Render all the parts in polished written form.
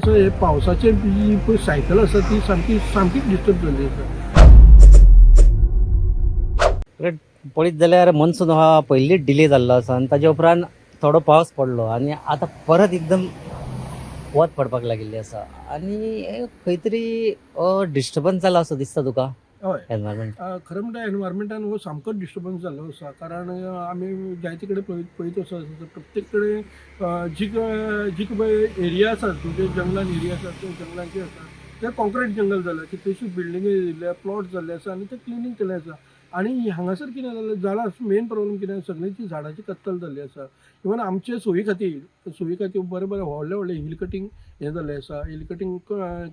असं हे पावसाचे जी पळय सायकल आसा ती सामकी डिस्टर्ब जाल्ली आसा. पळयत जाल्यार मनसून हा पयलींच डिले जाल्लो आसा आनी ताजे उपरांत थोडो पावस पडलो आनी आतां परत एकदम वत पडपाक लागिल्ली आसा आनी हे खंय तरी डिस्टर्बन्स जाला असो दिसता तुका हय एनवायरमेंट. खरें म्हणल्यार एनवायरमेंटान हो सामकोच डिस्टर्बन्स जाल्लो आसा. कारण आमी जायते कडेन पळयत आसा प्रत्येक कडेन जी पळय एरिया आसात म्हणजे जंगलान एरिया आसात ते जंगलांचे आसा ते कॉन्क्रीट जंगल जाल्या की तशी बिल्डिंगे येयल्या प्लॉट जाल्ले आसा आनी ते क्लिनींग केल्ले आसा. आनी हांगासर कितें जाला मेन प्रॉब्लम कितें सगळींची झाडांची कत्तल जाल्ली आसा. इवन आमचे सोयी खातीर बरें व्हडले व्हडले हिल कटींग हें जाल्लें आसा. हिल कटींग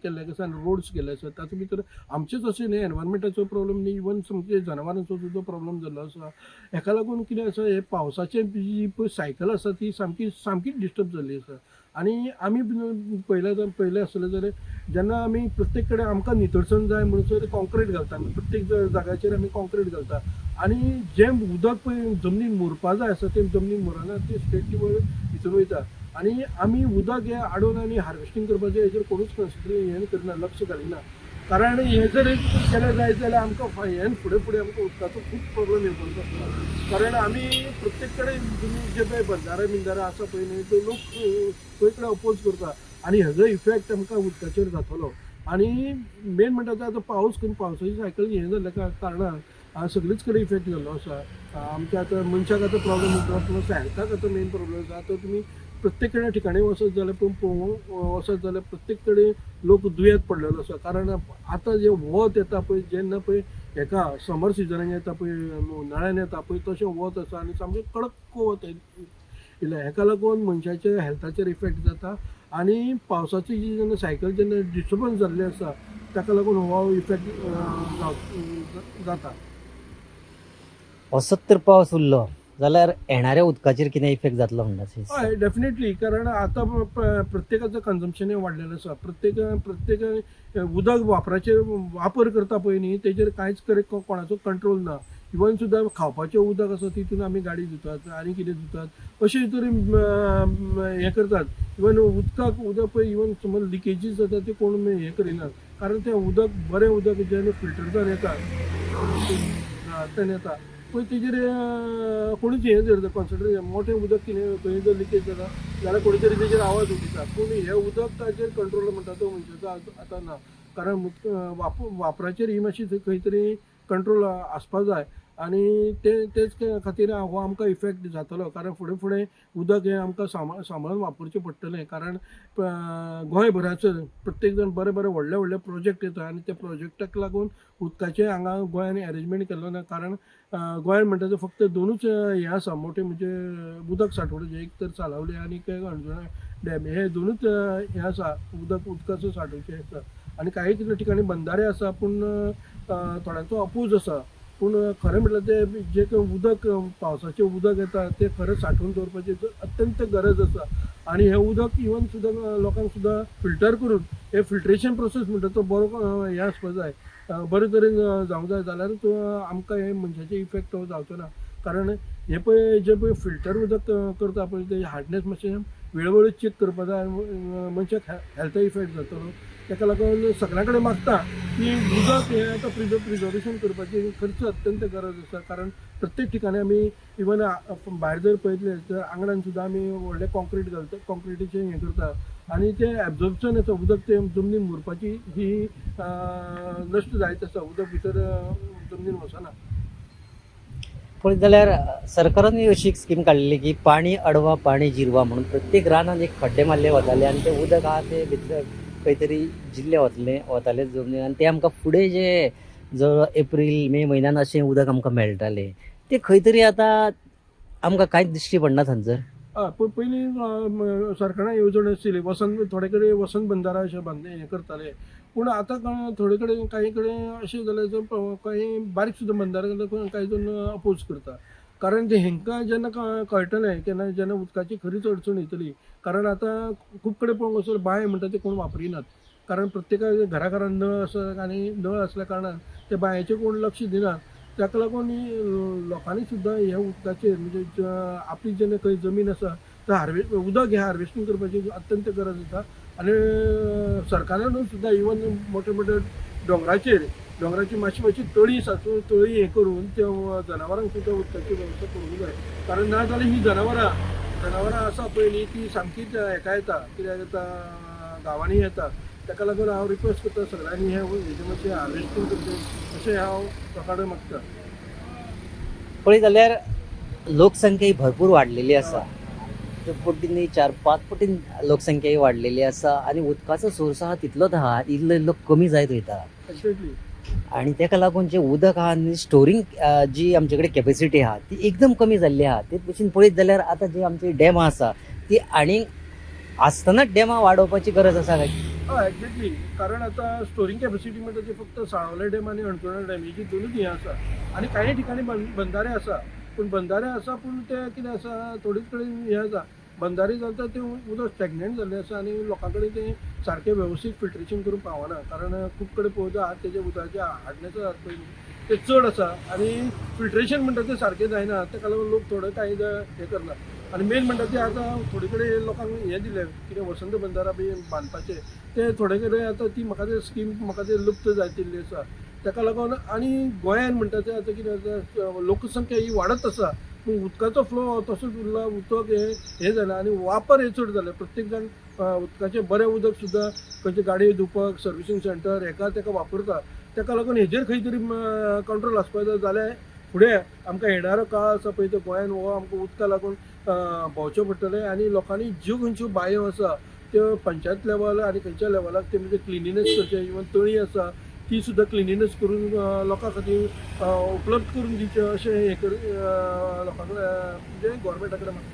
केल्ले आसा आनी रोड्स केल्ले आसा. तातूंत भितर आमचेच अशें न्ही एनवायरमेंटाचो प्रॉब्लम न्ही इवन समजे जनावरांचो सुद्दां प्रॉब्लम जाल्लो आसा. हेका लागून कितें आसा हे पावसाचे जी पळय सायकल आसा ती सामकीच डिस्टर्ब जाल्ली आसा. आनी आमी पयलें आसलें जाल्यार जेन्ना आमी प्रत्येक कडेन आमकां नितळसाण जाय म्हणसर कॉन्क्रीट घालता प्रत्येक जाग्याचेर आमी कॉन्क्रीट घालता आनी जें उदक पळय जमनीन मुरपा जाय आसा तें जमनीन मुरना तें स्ट्रेट भितर वयता. आनी आमी उदक हें हाडून आनी हार्वेस्टींग करपाचें हेजेर कोणूच हें करना लक्ष घालिना. कारण हें जर केलें जायत जाल्यार आमकां हें फुडें आमकां उदकाचो खूब प्रॉब्लम येवपाचो आसता. कारण आमी प्रत्येक कडेन जे पळय बंधारा आसा पळय न्ही ते लोक खंय कडेन अपोज करता आनी हेजो इफेक्ट आमकां उदकाचेर जातलो. आनी मेन म्हणटा आतां पावसाची सायकल हें जाल्ल्या कारणान सगळीच कडेन इफेक्ट जाल्लो आसा. आमच्या आतां मनशाक आतां प्रॉब्लम येता प्लस हेल्थाक आतां मेन प्रॉब्लम आसा. आतां तुमी प्रत्येक कडेन ठिकाणी वचत जाल्यार प्रत्येक कडेन लोक दुयेंत पडलेलो आसा. कारण आतां जे वत येता पळय जेन्ना पळय हेका समर सिजनाक येता पळय उनाळ्यान येता पळय तशें वत आसा आनी सामकें कडक वत येयलें. हेका लागून मनशाच्या हेल्थाचेर इफेक्ट जाता आनी पावसाची जी जेन्ना सायकल जेन्ना डिस्टर्बन्स जाल्ली आसा ताका लागून हो इफेक्ट जाता. असोच तर पावस उरलो जाल्यार येणाऱ्या उदकाचेर कितें इफेक्ट जातलो म्हणटा. हय डेफिनेटली. कारण आतां प्रत्येकाचो कन्जम्पशनूय वाडलेलो आसा. प्रत्येक उदक वापर करता पळय न्ही तेजेर कांयच कोणाचो कंट्रोल ना. इवन सुद्दां खावपाचें उदक आसा तितून आमी गाडी धुतात आनी कितें धुतात अशें तरेन हें करतात. इवन उदक पळय इवन समज लिकेजीस जाता ते कोण हें करिनात. कारण तें उदक बरें उदक जेन्ना फिल्टर जावन येता पळय तेजेर कोणूच हें धरता कॉन्सन्ट्रेट मोठें उदक कितें खंय जर लिकेज जाता जाल्यार कोणी तरी तेजेर आवाज उठयता. पूण हें उदक ताचेर कंट्रोल म्हणटा तो मनशाचो आतां ना. कारण वापराचेर ही मातशी खंय तरी कंट्रोल आसपा जाय आनी तेच खातीर हो आमकां इफेक्ट जातलो. कारण फुडें उदक हें आमकां सांबाळून वापरचें पडटलें. कारण गोंयभराचो प्रत्येक जण बरे व्हडले प्रोजेक्ट येता आनी त्या प्रोजेक्टाक लागून उदकाचें हांगा गोंयान अरेंजमेंट केल्लो ना. कारण गोंयान म्हणटा ते फक्त दोनूच हें आसा मोठे म्हणजे उदक सांठोवपाचें एक तर सालावले आनी अंजुणा डॅम हे दोनूच हें आसा उदकाचो सांठोवचें आसा. आनी काही ठिकाणी बंधारे आसा पूण थोड्यांचो अपूज आसा. पूण खरें म्हटल्यार ते जे उदक पावसाचें उदक येता तें खरें सांठोवन दवरपाची अत्यंत गरज आसा. आनी हें उदक इवन सुद्दां लोकांक सुद्दां फिल्टर करून हे फिल्ट्रेशन प्रोसेस म्हणटा तो बरो हें आसपा जाय बरे तरेन जावंक जाय जाल्यारूच आमकां हे मनशाचे इफेक्ट जावचो ना. कारण हे पळय जे पळय फिल्टर उदक करता पळय ते हार्डनेस मातशें वेळोवेळी चॅक करपा जाय मनशाक हेल्थ इफेक्ट जातलो. ताका लागून सगळ्या कडेन मागता की उदक हें आतां प्रिजर्वेशन करपाची खर्च अत्यंत गरज आसा. कारण प्रत्येक ठिकाणी आमी इवन भायर जर पळयतले तर आंगणान सुद्दां आमी व्हडलें कॉन्क्रीट घालता कॉन्क्रिटीचें हें करता आनी तें एब्जॉर्प्शन येता उदक तें जमनीन मुरपाची ही नश्ट जायत आसा. उदक भितर जमनीन वचना. पळयत जाल्यार सरकारानूय अशी एक स्कीम काडलेली की पाणी अडवा पाणी जिरवा म्हणून प्रत्येक रानात एक खड्डे मारले वताले आनी ते उदक आहा ते भितर खंय तरी जिल्ले वताले जमनीन आनी ते आमकां फुडें जे जवळ एप्रील मे म्हयन्यान अशें उदक आमकां मेळटालें ते खंय तरी आतां आमकां कांयच दिश्टी पडना थंयसर. पयलीं सरकारान येवजण आसली थोडे कडेन वसंत बंधारा अशें हें करताले. पूण आतां थोडे कडेन काही कडेन अशें जालें काही बारीक सुद्दां बंधारे काही जण अपोज करता. कारण ते हेंकां जेन्ना कळटलें जेन्ना उदकाची खरीच अडचण येतली. कारण आतां खूब कडेन पळोवंक वचत बांय म्हणटा ते कोण वापरिनात. कारण प्रत्येका घरान नळ आसा आनी नळ आसल्या कारणान ते बांयचेर कोण लक्ष दिनात. ताका लागून लोकांनी सुद्दां ह्या उदकाचेर म्हणजे आपली जेन्ना खंय जमीन आसा तर उदक हें हार्वेस्टींग करपाची अत्यंत गरज आसा. आणि सरकारान सुद्दां इवन मोठे मोठे डोंगराची मातशी तळी साचून तळी हे करून त्या जनावरांक सुद्दां उदकाची वेवस्था करूंक जाय. कारण ना जाल्यार ही जनावरां आसा पळय न्ही ती सामकीच हेका येता, कित्याक येता गांवांनी येता. ताका लागून हांव रिक्वेस्ट करता सगळ्यांनी हेजे मातशें हार्वेस्टींग करचें अशें हांव लोकांकडे मागता. पळय जाल्यार लोकसंख्या ही भरपूर वाडलेली आसा. 4-5 पटीन लोकसंख्या ही वाडलेली आसा आनी उदकाचो सोर्स आहा तितलोच आहा, इल्लो कमी जायत वयता. एक्झॅक्टली. आणि ताका लागून जे उदक आहा आनी स्टोरींग जी आमचे कडेन कॅपेसिटी आहा ती एकदम कमी जाल्ली आहा. ते भशेन पळयत जाल्यार आतां जी आमची डॅमां आसा ती आनीक आसतनाच डॅमां वाडोवपाची गरज आसा काय? हय एक्झॅक्टली. कारण आता स्टोरिंग कॅपॅसिटी म्हणटा ती फक्त साळावले डॅम आणि अणकणा डॅम ही दोनूच हें आसा. आनी काही ठिकाणी बंधारे आसा, पूण ते कितें आसा थोडीच कडेन हें आसा. बंधारे जाता ते उदक स्टॅग्नंट जाल्लें आसा आनी लोकां कडेन तें सारकें वेवस्थीत फिल्ट्रेशन करून पावना. कारण खूब कडेन पळोवता तेजे उदकाचे हार्डनेस आसा पळय ते चड आसा आनी फिल्ट्रेशन म्हणटा तें सारकें जायना. ताका लागून लोक थोडे कांय हें करना. आनी मेन म्हणटा तें आतां थोडे कडेन लोकांक हें दिलें कितें वसंत बंधारा बी बांदपाचें ते थोडे कडेन आतां ती म्हाका तें स्कीम लुप्त जायतिल्ली आसा. ताका लागून आनी गोंयान म्हणटा तें आतां कितें आसा लोकसंख्या ही वाडत आसा पूण उदकाचो फ्लो तसोच उरला. उदक हें जालां आनी वापर हे चड जाले. प्रत्येक जाण उदकाचें बरें उदक सुद्दां खंयचे गाडयो धुवपाक सर्विसींग सेंटर हेका तेका वापरता. ताका लागून हेजेर खंय तरी कंट्रोल आसपाक जाय. जाल्यार फुडें आमकां येणारो काळ आसा पळय तो गोंयान हो आमकां उदका लागून भोंवचें पडटलें आनी लोकांनी ज्यो खंयच्यो बांयो आसा त्यो पंचायत लेवल आनी खंयच्या लेवलाक ते म्हणजे क्लिनिनेस करचें. इवन तळी आसा ती सुद्दां क्लिनिनेस करून लोकां खातीर उपलब्ध करून दिवचें अशें हें लोकां कडेन म्हणजे गोवोरमेंटा कडेन मागता.